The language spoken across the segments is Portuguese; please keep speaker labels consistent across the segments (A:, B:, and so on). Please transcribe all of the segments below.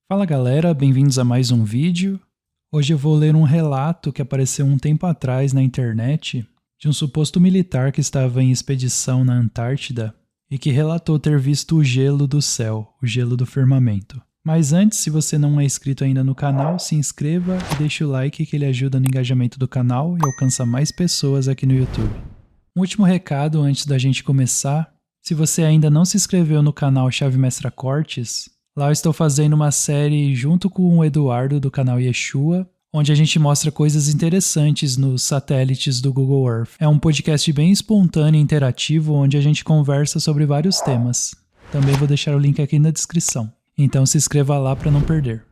A: Fala galera, bem-vindos a mais um vídeo. Hoje eu vou ler um relato que apareceu um tempo atrás na internet de um suposto militar que estava em expedição na Antártida e que relatou ter visto o gelo do céu, o gelo do firmamento. Mas antes, se você não é inscrito ainda no canal, se inscreva e deixe o like que ele ajuda no engajamento do canal e alcança mais pessoas aqui no YouTube. Um último recado antes da gente começar: se você ainda não se inscreveu no canal Chave Mestra Cortes, lá eu estou fazendo uma série junto com o Eduardo do canal Yeshua, onde a gente mostra coisas interessantes nos satélites do Google Earth. É um podcast bem espontâneo e interativo, onde a gente conversa sobre vários temas. Também vou deixar o link aqui na descrição, então se inscreva lá para não perder.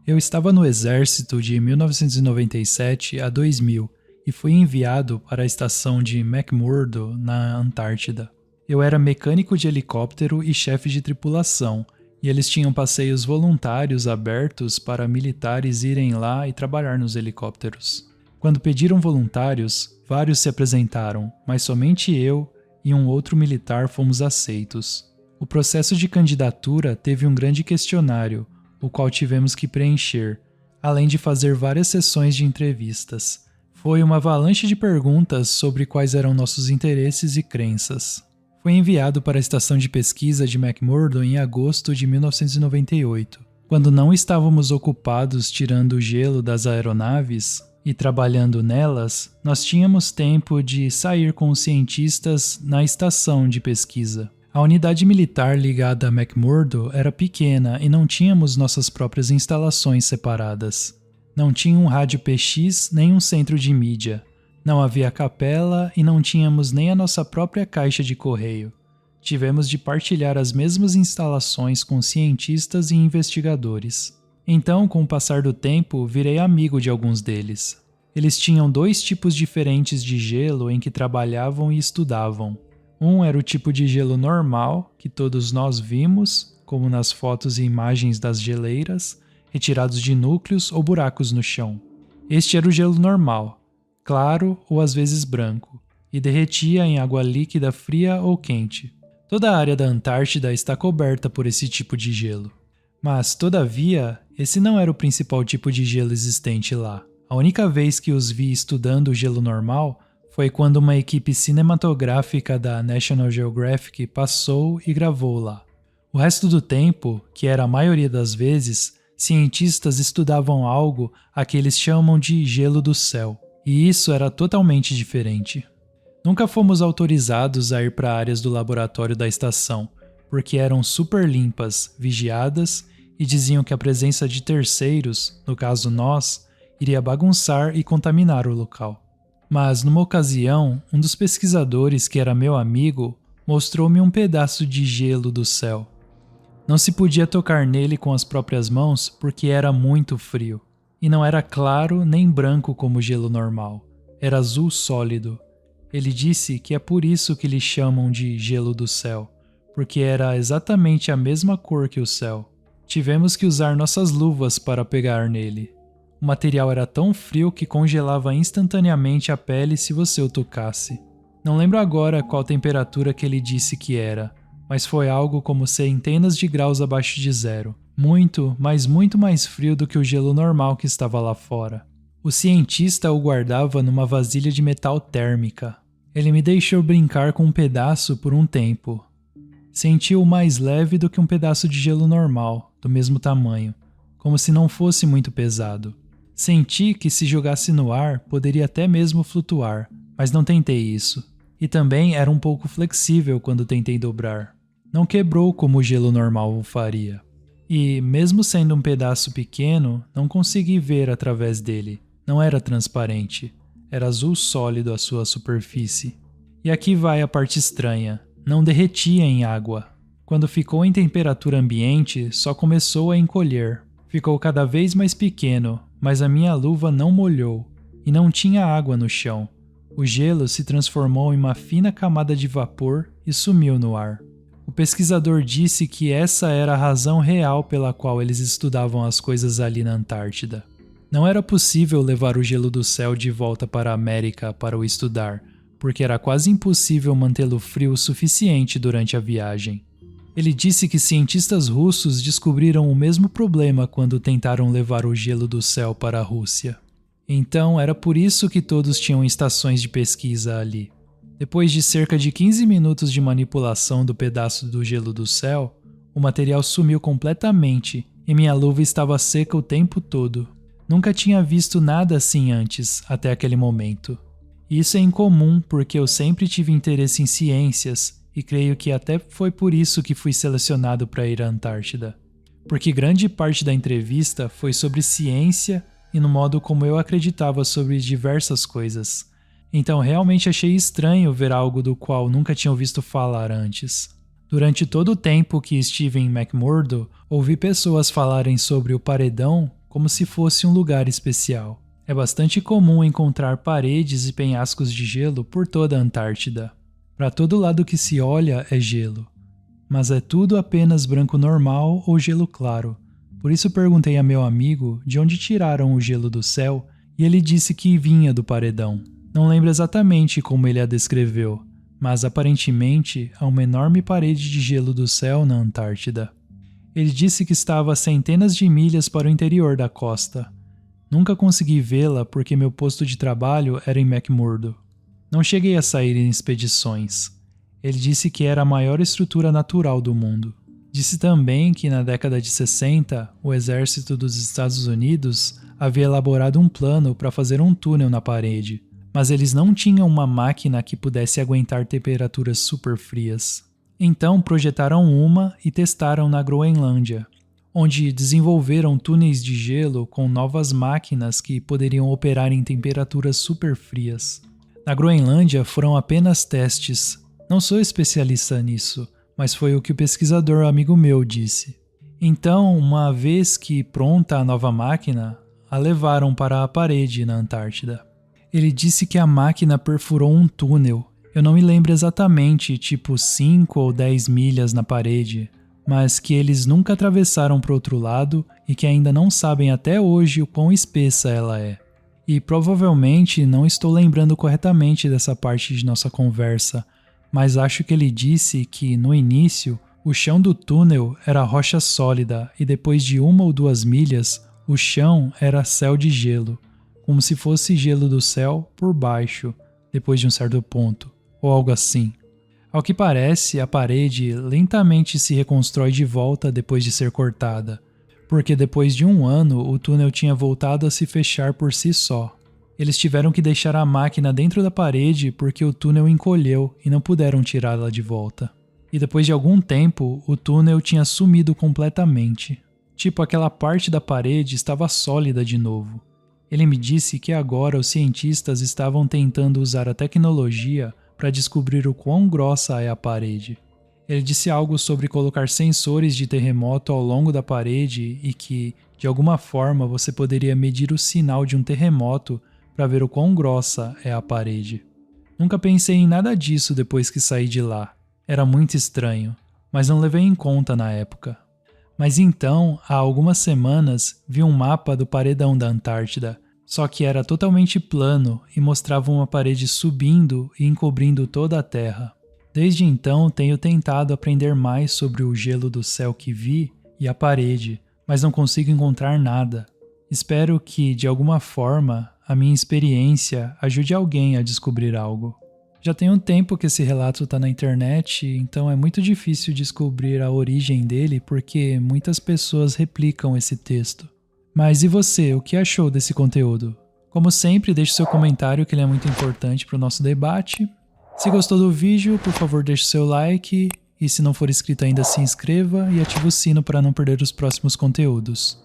A: Eu estava no exército de 1997 a 2000 e fui enviado para a estação de McMurdo, na Antártida. Eu era mecânico de helicóptero e chefe de tripulação, e eles tinham passeios voluntários abertos para militares irem lá e trabalhar nos helicópteros. Quando pediram voluntários, vários se apresentaram, mas somente eu e um outro militar fomos aceitos. O processo de candidatura teve um grande questionário, o qual tivemos que preencher, além de fazer várias sessões de entrevistas. Foi uma avalanche de perguntas sobre quais eram nossos interesses e crenças. Fui enviado para a estação de pesquisa de McMurdo em agosto de 1998. Quando não estávamos ocupados tirando o gelo das aeronaves e trabalhando nelas, nós tínhamos tempo de sair com os cientistas na estação de pesquisa. A unidade militar ligada a McMurdo era pequena e não tínhamos nossas próprias instalações separadas. Não tinha um rádio PX nem um centro de mídia. Não havia capela e não tínhamos nem a nossa própria caixa de correio. Tivemos de partilhar as mesmas instalações com cientistas e investigadores. Então, com o passar do tempo, virei amigo de alguns deles. Eles tinham dois tipos diferentes de gelo em que trabalhavam e estudavam. Um era o tipo de gelo normal, que todos nós vimos, como nas fotos e imagens das geleiras, retirados de núcleos ou buracos no chão. Este era o gelo normal, claro ou às vezes branco, e derretia em água líquida fria ou quente. Toda a área da Antártida está coberta por esse tipo de gelo. Mas, todavia, esse não era o principal tipo de gelo existente lá. A única vez que os vi estudando o gelo normal foi quando uma equipe cinematográfica da National Geographic passou e gravou lá. O resto do tempo, que era a maioria das vezes, cientistas estudavam algo a que eles chamam de gelo do céu. E isso era totalmente diferente. Nunca fomos autorizados a ir para áreas do laboratório da estação, porque eram super limpas, vigiadas e diziam que a presença de terceiros, no caso nós, iria bagunçar e contaminar o local. Mas numa ocasião, um dos pesquisadores, que era meu amigo, mostrou-me um pedaço de gelo do céu. Não se podia tocar nele com as próprias mãos porque era muito frio. E não era claro nem branco como o gelo normal. Era azul sólido. Ele disse que é por isso que lhe chamam de gelo do céu, porque era exatamente a mesma cor que o céu. Tivemos que usar nossas luvas para pegar nele. O material era tão frio que congelava instantaneamente a pele se você o tocasse. Não lembro agora qual temperatura que ele disse que era, mas foi algo como centenas de graus abaixo de zero. Muito, mas muito mais frio do que o gelo normal que estava lá fora. O cientista o guardava numa vasilha de metal térmica. Ele me deixou brincar com um pedaço por um tempo. Senti-o mais leve do que um pedaço de gelo normal, do mesmo tamanho, como se não fosse muito pesado. Senti que se jogasse no ar, poderia até mesmo flutuar, mas não tentei isso. E também era um pouco flexível quando tentei dobrar. Não quebrou como o gelo normal o faria. E, mesmo sendo um pedaço pequeno, não consegui ver através dele. Não era transparente. Era azul sólido a sua superfície. E aqui vai a parte estranha. Não derretia em água. Quando ficou em temperatura ambiente, só começou a encolher. Ficou cada vez mais pequeno, mas a minha luva não molhou. E não tinha água no chão. O gelo se transformou em uma fina camada de vapor e sumiu no ar. O pesquisador disse que essa era a razão real pela qual eles estudavam as coisas ali na Antártida. Não era possível levar o gelo do céu de volta para a América para o estudar, porque era quase impossível mantê-lo frio o suficiente durante a viagem. Ele disse que cientistas russos descobriram o mesmo problema quando tentaram levar o gelo do céu para a Rússia. Então era por isso que todos tinham estações de pesquisa ali. Depois de cerca de 15 minutos de manipulação do pedaço do gelo do céu, o material sumiu completamente e minha luva estava seca o tempo todo. Nunca tinha visto nada assim antes, até aquele momento. E isso é incomum porque eu sempre tive interesse em ciências e creio que até foi por isso que fui selecionado para ir à Antártida. Porque grande parte da entrevista foi sobre ciência e no modo como eu acreditava sobre diversas coisas. Então realmente achei estranho ver algo do qual nunca tinha ouvido falar antes. Durante todo o tempo que estive em McMurdo, ouvi pessoas falarem sobre o paredão como se fosse um lugar especial. É bastante comum encontrar paredes e penhascos de gelo por toda a Antártida. Para todo lado que se olha é gelo, mas é tudo apenas branco normal ou gelo claro. Por isso perguntei a meu amigo de onde tiraram o gelo do céu e ele disse que vinha do paredão. Não lembro exatamente como ele a descreveu, mas aparentemente há uma enorme parede de gelo do céu na Antártida. Ele disse que estava a centenas de milhas para o interior da costa. Nunca consegui vê-la porque meu posto de trabalho era em McMurdo. Não cheguei a sair em expedições. Ele disse que era a maior estrutura natural do mundo. Disse também que na década de 60, o exército dos Estados Unidos havia elaborado um plano para fazer um túnel na parede, mas eles não tinham uma máquina que pudesse aguentar temperaturas super frias. Então projetaram uma e testaram na Groenlândia, onde desenvolveram túneis de gelo com novas máquinas que poderiam operar em temperaturas super frias. Na Groenlândia foram apenas testes. Não sou especialista nisso, mas foi o que o pesquisador amigo meu disse. Então, uma vez que pronta a nova máquina, a levaram para a parede na Antártida. Ele disse que a máquina perfurou um túnel. Eu não me lembro exatamente, tipo 5 ou 10 milhas na parede, mas que eles nunca atravessaram para o outro lado e que ainda não sabem até hoje o quão espessa ela é. E provavelmente não estou lembrando corretamente dessa parte de nossa conversa, mas acho que ele disse que, no início, o chão do túnel era rocha sólida e depois de 1 ou 2 milhas, o chão era céu de gelo, como se fosse gelo do céu por baixo, depois de um certo ponto, ou algo assim. Ao que parece, a parede lentamente se reconstrói de volta depois de ser cortada, porque depois de 1 ano o túnel tinha voltado a se fechar por si só. Eles tiveram que deixar a máquina dentro da parede porque o túnel encolheu e não puderam tirá-la de volta. E depois de algum tempo, o túnel tinha sumido completamente. Tipo, aquela parte da parede estava sólida de novo. Ele me disse que agora os cientistas estavam tentando usar a tecnologia para descobrir o quão grossa é a parede. Ele disse algo sobre colocar sensores de terremoto ao longo da parede e que, de alguma forma, você poderia medir o sinal de um terremoto para ver o quão grossa é a parede. Nunca pensei em nada disso depois que saí de lá. Era muito estranho, mas não levei em conta na época. Mas então, há algumas semanas, vi um mapa do paredão da Antártida, só que era totalmente plano e mostrava uma parede subindo e encobrindo toda a Terra. Desde então tenho tentado aprender mais sobre o gelo do céu que vi e a parede, mas não consigo encontrar nada. Espero que, de alguma forma, a minha experiência ajude alguém a descobrir algo. Já tem um tempo que esse relato está na internet, então é muito difícil descobrir a origem dele porque muitas pessoas replicam esse texto. Mas e você, o que achou desse conteúdo? Como sempre, deixe seu comentário que ele é muito importante para o nosso debate. Se gostou do vídeo, por favor deixe seu like e se não for inscrito ainda se inscreva e ative o sino para não perder os próximos conteúdos.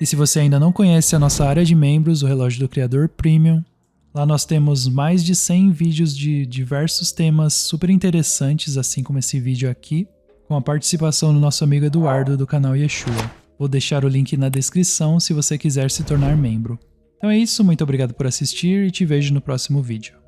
A: E se você ainda não conhece a nossa área de membros, o Relógio do Criador Premium, lá nós temos mais de 100 vídeos de diversos temas super interessantes, assim como esse vídeo aqui, com a participação do nosso amigo Eduardo do canal Yeshua. Vou deixar o link na descrição se você quiser se tornar membro. Então é isso, muito obrigado por assistir e te vejo no próximo vídeo.